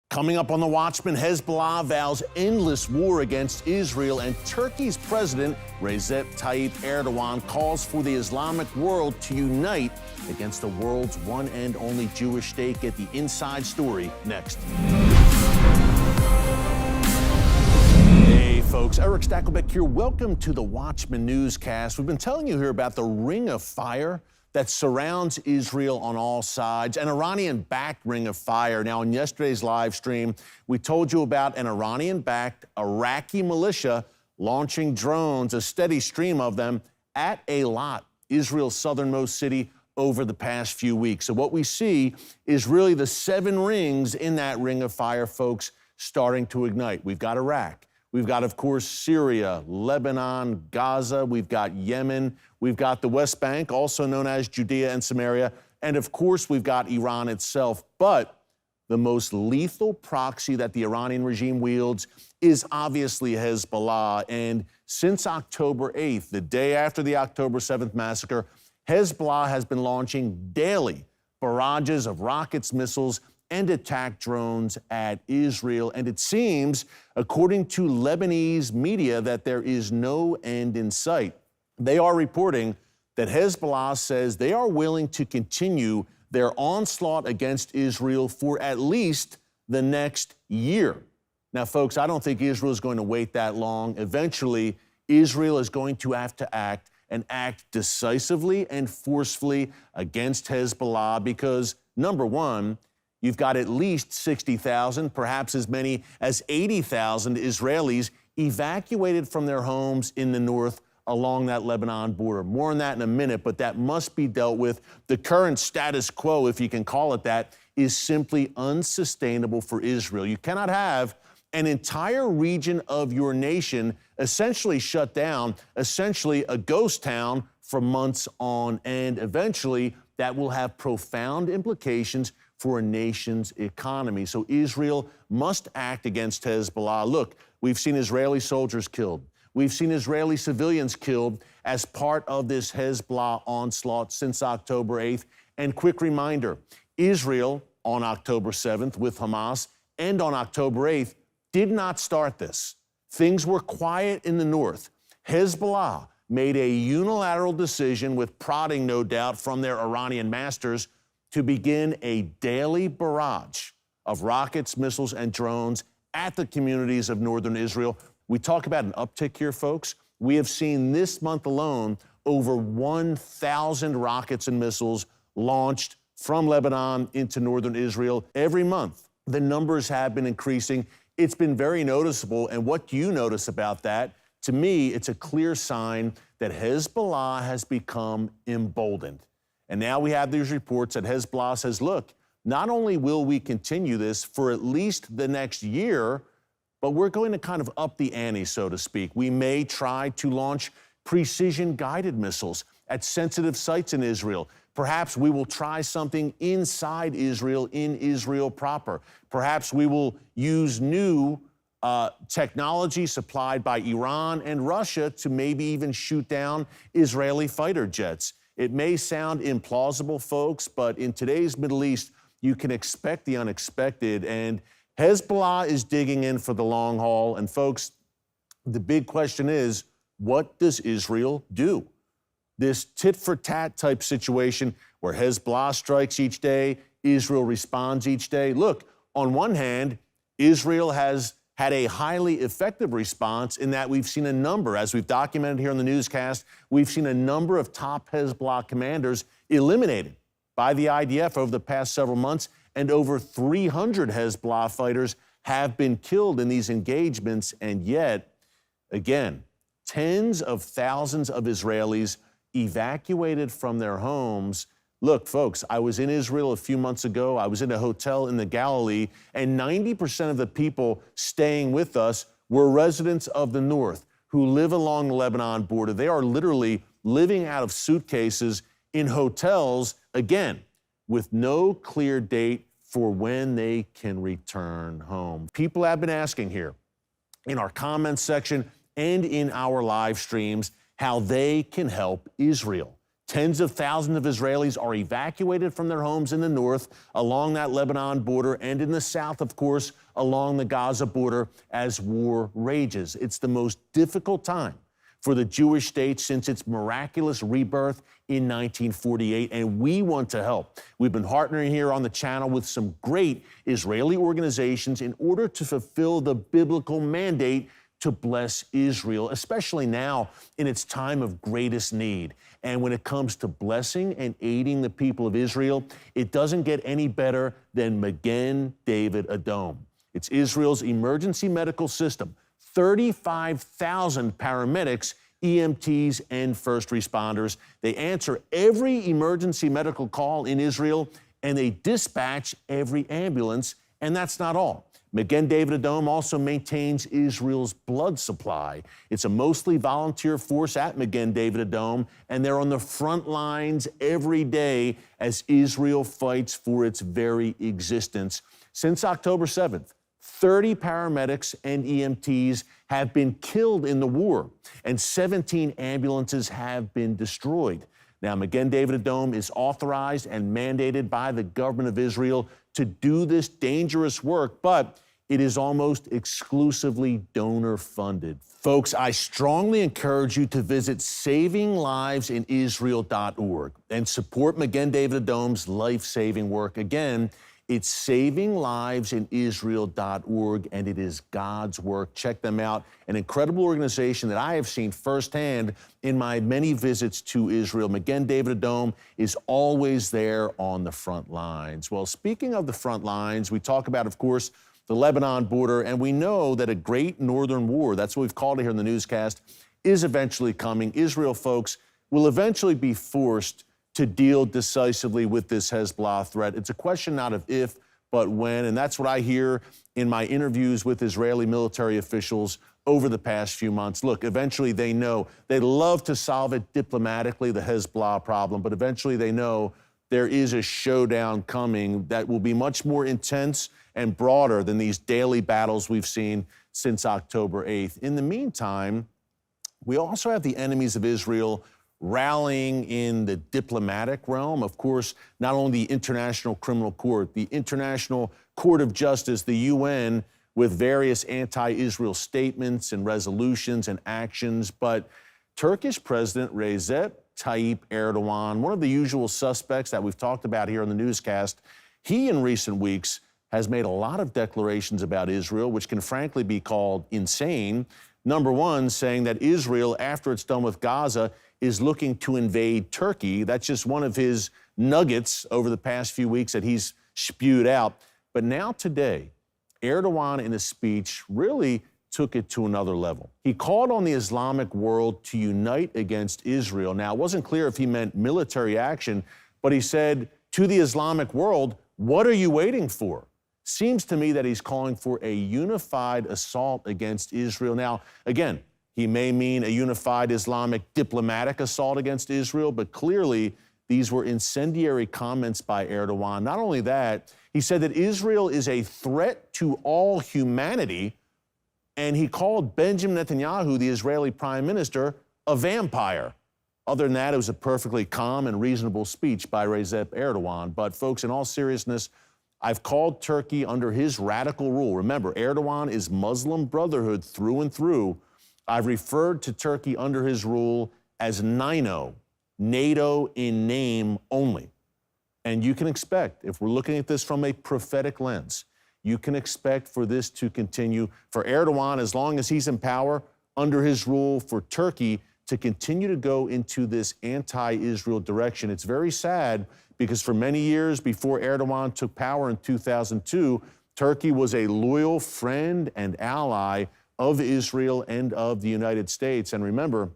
Coming up on The Watchman, Hezbollah vows endless war against Israel, and Turkey's president, Recep Tayyip Erdogan, calls for the Islamic world to unite against the world's one and only Jewish state. Get the inside story next. Hey, folks, Eric Stakelbeck here. Welcome to The Watchman newscast. We've been telling you here about the ring of fire that surrounds Israel on all sides, an Iranian-backed ring of fire. Now, in yesterday's live stream, we told you about an Iranian-backed Iraqi militia launching drones, a steady stream of them, at Eilat, Israel's southernmost city, over the past few weeks. So what we see is really the 7 rings in that ring of fire, folks, starting to ignite. We've got Iraq. We've got, of course, Syria, Lebanon, Gaza. We've got Yemen. We've got the West Bank, also known as Judea and Samaria. And, of course, we've got Iran itself. But the most lethal proxy that the Iranian regime wields is obviously Hezbollah. And since October 8th, the day after the October 7th massacre, Hezbollah has been launching daily barrages of rockets, missiles, and attack drones at Israel. And it seems, according to Lebanese media, that there is no end in sight. They are reporting that Hezbollah says they are willing to continue their onslaught against Israel for at least the next year. Now, folks, I don't think Israel is going to wait that long. Eventually, Israel is going to have to act decisively and forcefully against Hezbollah because, number one, you've got at least 60,000, perhaps as many as 80,000 Israelis evacuated from their homes in the north along that Lebanon border. More on that in a minute, but that must be dealt with. The current status quo, if you can call it that, is simply unsustainable for Israel. You cannot have an entire region of your nation essentially shut down, essentially a ghost town for months on end. Eventually, that will have profound implications for a nation's economy. So Israel must act against Hezbollah. Look, we've seen Israeli soldiers killed. We've seen Israeli civilians killed as part of this Hezbollah onslaught since October 8th. And quick reminder, Israel on October 7th with Hamas and on October 8th did not start this. Things were quiet in the north. Hezbollah made a unilateral decision, with prodding, no doubt, from their Iranian masters, to begin a daily barrage of rockets, missiles, and drones at the communities of northern Israel. We talk about an uptick here, folks. We have seen this month alone over 1,000 rockets and missiles launched from Lebanon into northern Israel. Every month, the numbers have been increasing. It's been very noticeable. And what do you notice about that? To me, it's a clear sign that Hezbollah has become emboldened. And now we have these reports that Hezbollah says, look, not only will we continue this for at least the next year, but we're going to kind of up the ante, so to speak. We may try to launch precision-guided missiles at sensitive sites in Israel. Perhaps we will try something inside Israel, in Israel proper. Perhaps we will use new technology supplied by Iran and Russia to maybe even shoot down Israeli fighter jets. It may sound implausible, folks, but in today's Middle East, you can expect the unexpected. And Hezbollah is digging in for the long haul. And folks, the big question is, what does Israel do? This tit-for-tat type situation where Hezbollah strikes each day, Israel responds each day. Look, on one hand, Israel has had a highly effective response in that we've seen a number, as we've documented here on the newscast, we've seen a number of top Hezbollah commanders eliminated by the IDF over the past several months, and over 300 Hezbollah fighters have been killed in these engagements. And yet, again, tens of thousands of Israelis evacuated from their homes. Look, folks, I was in Israel a few months ago. I was in a hotel in the Galilee, and 90% of the people staying with us were residents of the north who live along the Lebanon border. They are literally living out of suitcases in hotels, again, with no clear date for when they can return home. People have been asking here in our comments section and in our live streams how they can help Israel. Tens of thousands of Israelis are evacuated from their homes in the north, along that Lebanon border, and in the south, of course, along the Gaza border as war rages. It's the most difficult time for the Jewish state since its miraculous rebirth in 1948, and we want to help. We've been partnering here on the channel with some great Israeli organizations in order to fulfill the biblical mandate to bless Israel, especially now in its time of greatest need. And when it comes to blessing and aiding the people of Israel, it doesn't get any better than Magen David Adom. It's Israel's emergency medical system. 35,000 paramedics, EMTs, and first responders. They answer every emergency medical call in Israel, and they dispatch every ambulance, and that's not all. Magen David Adom also maintains Israel's blood supply. It's a mostly volunteer force at Magen David Adom, and they're on the front lines every day as Israel fights for its very existence. Since October 7th, 30 paramedics and EMTs have been killed in the war, and 17 ambulances have been destroyed. Now, Magen David Adom is authorized and mandated by the government of Israel to do this dangerous work, but it is almost exclusively donor-funded. Folks, I strongly encourage you to visit savinglivesinisrael.org and support Magen David Adom's life-saving work. Again, it's savinglivesinisrael.org, and it is God's work. Check them out. An incredible organization that I have seen firsthand in my many visits to Israel. Magen David Adom is always there on the front lines. Well, speaking of the front lines, we talk about, of course, the Lebanon border, and we know that a great northern war, that's what we've called it here in the newscast, is eventually coming. Israel, folks, will eventually be forced to deal decisively with this Hezbollah threat. It's a question not of if, but when, and that's what I hear in my interviews with Israeli military officials over the past few months. Look, eventually they know. They'd love to solve it diplomatically, the Hezbollah problem, but eventually they know there is a showdown coming that will be much more intense and broader than these daily battles we've seen since October 8th. In the meantime, we also have the enemies of Israel rallying in the diplomatic realm. Of course, not only the International Criminal Court, the International Court of Justice, the UN, with various anti-Israel statements and resolutions and actions, but Turkish President Recep Tayyip Erdogan, one of the usual suspects that we've talked about here on the newscast, he in recent weeks has made a lot of declarations about Israel, which can frankly be called insane. Number one, saying that Israel, after it's done with Gaza, is looking to invade Turkey. That's just one of his nuggets over the past few weeks that he's spewed out. But now today, Erdogan in a speech really took it to another level. He called on the Islamic world to unite against Israel. Now, it wasn't clear if he meant military action, but he said to the Islamic world, what are you waiting for? Seems to me that he's calling for a unified assault against Israel. Now, again, he may mean a unified Islamic diplomatic assault against Israel, but clearly these were incendiary comments by Erdogan. Not only that, he said that Israel is a threat to all humanity, and he called Benjamin Netanyahu, the Israeli prime minister, a vampire. Other than that, it was a perfectly calm and reasonable speech by Recep Erdogan. But folks, in all seriousness, I've called Turkey under his radical rule. Remember, Erdogan is Muslim Brotherhood through and through. I've referred to Turkey under his rule as NINO, NATO in name only. And you can expect, if we're looking at this from a prophetic lens, you can expect for this to continue, for Erdogan, as long as he's in power, under his rule, for Turkey to continue to go into this anti-Israel direction. It's very sad because for many years before Erdogan took power in 2002, Turkey was a loyal friend and ally of Israel and of the United States. And remember,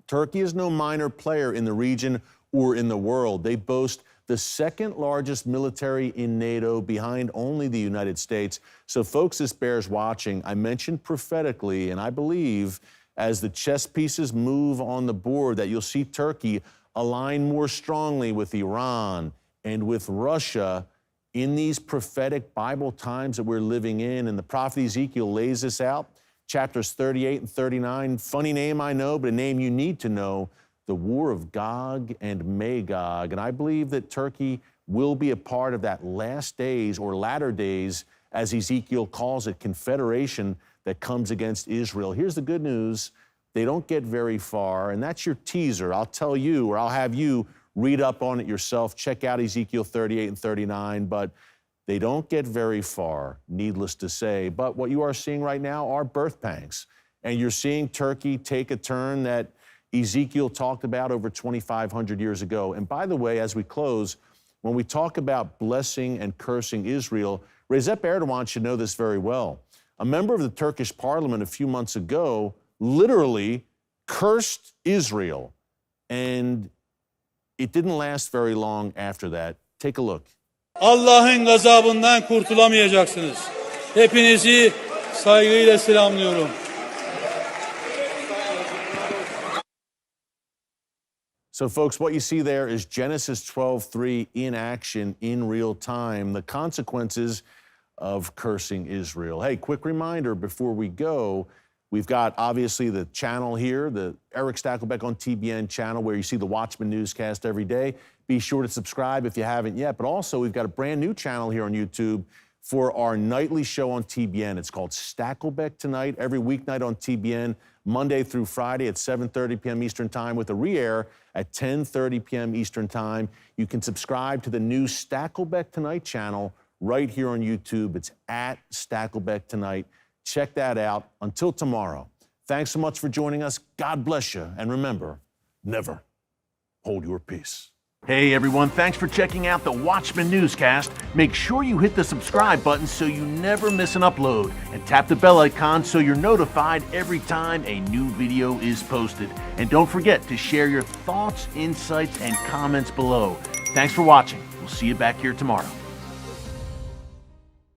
Turkey is no minor player in the region or in the world. They boast the second largest military in NATO behind only the United States. So folks, this bears watching. I mentioned prophetically, and I believe as the chess pieces move on the board that you'll see Turkey align more strongly with Iran and with Russia in these prophetic Bible times that we're living in. And the prophet Ezekiel lays this out, chapters 38 and 39. Funny name, I know, but a name you need to know. the war of Gog and Magog. And I believe that Turkey will be a part of that last days or latter days, as Ezekiel calls it, confederation that comes against Israel. Here's the good news. They don't get very far, and that's your teaser. I'll tell you, or I'll have you read up on it yourself. Check out Ezekiel 38 and 39, but they don't get very far, needless to say. But what you are seeing right now are birth pangs, and you're seeing Turkey take a turn that Ezekiel talked about over 2,500 years ago. And by the way, as we close, when we talk about blessing and cursing Israel, Recep Erdogan should know this very well. A member of the Turkish parliament a few months ago literally cursed Israel, and it didn't last very long after that. Take a look. Allah'ın gazabından kurtulamayacaksınız. Hepinizi saygıyla selamlıyorum. So, folks, what you see there is Genesis 12:3 in action in real time, the consequences of cursing Israel. Hey, quick reminder before we go, we've got obviously the channel here, the Eric Stakelbeck on TBN channel, where you see the Watchman newscast every day. Be sure to subscribe if you haven't yet. But also, we've got a brand new channel here on YouTube for our nightly show on TBN. It's called Stakelbeck Tonight, every weeknight on TBN, Monday through Friday at 7:30 p.m. Eastern Time, with a re-air at 10:30 p.m. Eastern Time. You can subscribe to the new Stakelbeck Tonight channel right here on YouTube. It's at Stakelbeck Tonight. Check that out. Until tomorrow, thanks so much for joining us. God bless you. And remember, never hold your peace. Hey everyone, thanks for checking out the Watchman newscast. Make sure you hit the subscribe button so you never miss an upload, and tap the bell icon so you're notified every time a new video is posted. And don't forget to share your thoughts, insights, and comments below. Thanks for watching. We'll see you back here tomorrow.